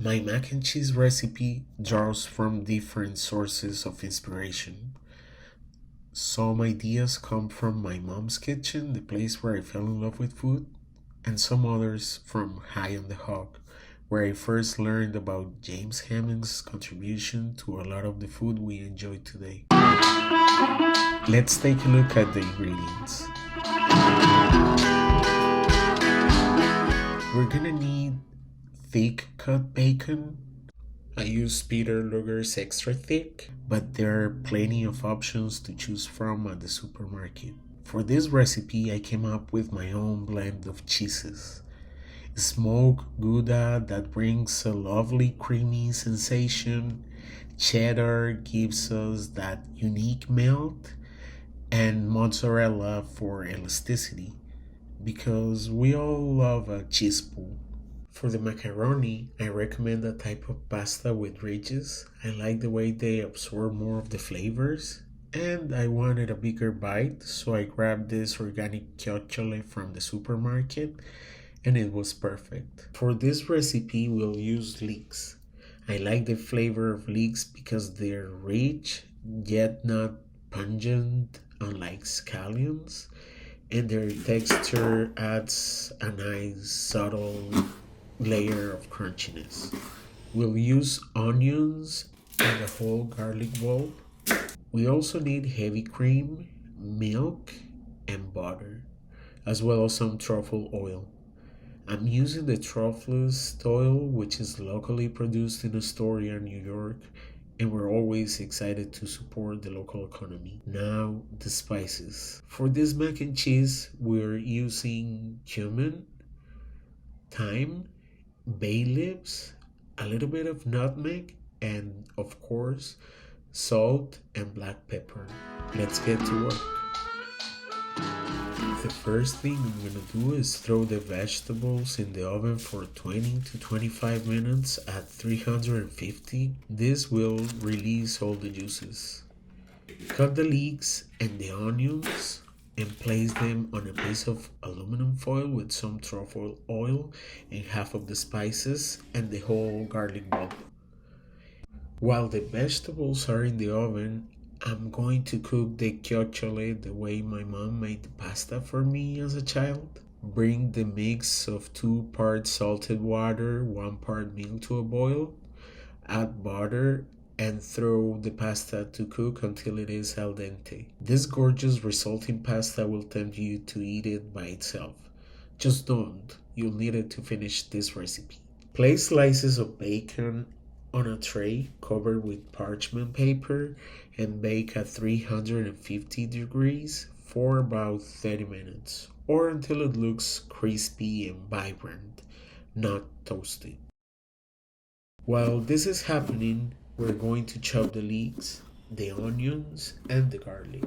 My mac and cheese recipe draws from different sources of inspiration. Some ideas come from my mom's kitchen, the place where I fell in love with food, and some others from High on the Hog, where I first learned about James Hemmings' contribution to a lot of the food we enjoy today. Let's take a look at the ingredients. We're gonna need thick cut bacon. I use Peter Luger's extra thick, but there are plenty of options to choose from at the supermarket. For this recipe, I came up with my own blend of cheeses. Smoked gouda that brings a lovely creamy sensation. Cheddar gives us that unique melt, and mozzarella for elasticity, because we all love a cheese pool. For the macaroni, I recommend a type of pasta with ridges. I like the way they absorb more of the flavors. And I wanted a bigger bite, so I grabbed this organic chiocciole from the supermarket, and it was perfect. For this recipe, we'll use leeks. I like the flavor of leeks because they're rich, yet not pungent, unlike scallions, and their texture adds a nice, subtle layer of crunchiness. We'll use onions and a whole garlic bulb. We also need heavy cream, milk, and butter, as well as some truffle oil. I'm using the Truffle's oil, which is locally produced in Astoria, New York, and we're always excited to support the local economy. Now, the spices. For this mac and cheese, we're using cumin, thyme, bay leaves, a little bit of nutmeg, and of course, salt and black pepper. Let's get to work. The first thing I'm gonna do is throw the vegetables in the oven for 20 to 25 minutes at 350. This will release all the juices. Cut the leeks and the onions and place them on a piece of aluminum foil with some truffle oil and half of the spices and the whole garlic bulb. While the vegetables are in the oven, I'm going to cook the chiocciole the way my mom made the pasta for me as a child. Bring the mix of 2 parts salted water, 1 part milk to a boil. Add butter and throw the pasta to cook until it is al dente. This gorgeous resulting pasta will tempt you to eat it by itself. Just don't. You'll need it to finish this recipe. Place slices of bacon on a tray covered with parchment paper and bake at 350 degrees for about 30 minutes or until it looks crispy and vibrant, not toasted. While this is happening, we're going to chop the leeks, the onions, and the garlic.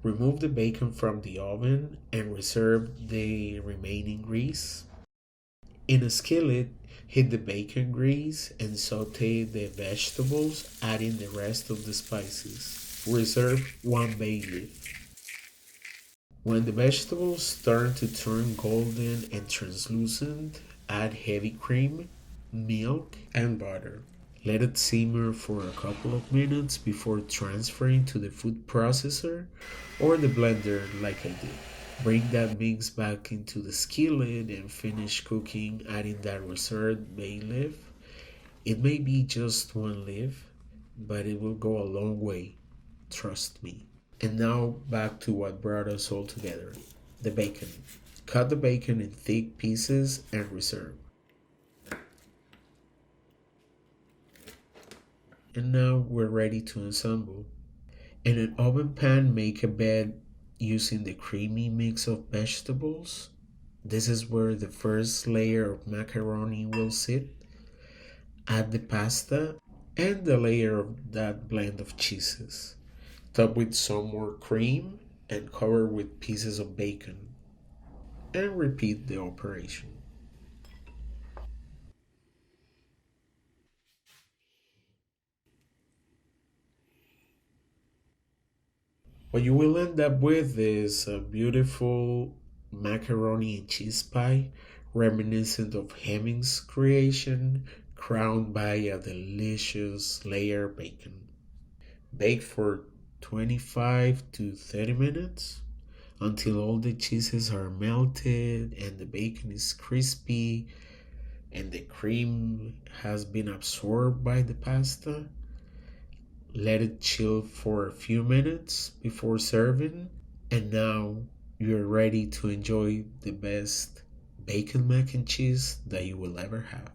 Remove the bacon from the oven and reserve the remaining grease. In a skillet, heat the bacon grease and saute the vegetables, adding the rest of the spices. Reserve 1 bay leaf. When the vegetables start to turn golden and translucent, add heavy cream, milk, and butter. Let it simmer for a couple of minutes before transferring to the food processor or the blender like I did. Bring that mix back into the skillet and finish cooking, adding that reserved bay leaf. It may be just 1 leaf, but it will go a long way, trust me. And now back to what brought us all together, the bacon. Cut the bacon in thick pieces and reserve. And now we're ready to assemble. In an oven pan, make a bed using the creamy mix of vegetables. This is where the first layer of macaroni will sit. Add the pasta and the layer of that blend of cheeses. Top with some more cream and cover with pieces of bacon. And repeat the operation. What you will end up with is a beautiful macaroni and cheese pie reminiscent of Hemmings' creation, crowned by a delicious layer bacon. Bake for 25 to 30 minutes until all the cheeses are melted and the bacon is crispy and the cream has been absorbed by the pasta. Let it chill for a few minutes before serving, and now you're ready to enjoy the best bacon mac and cheese that you will ever have.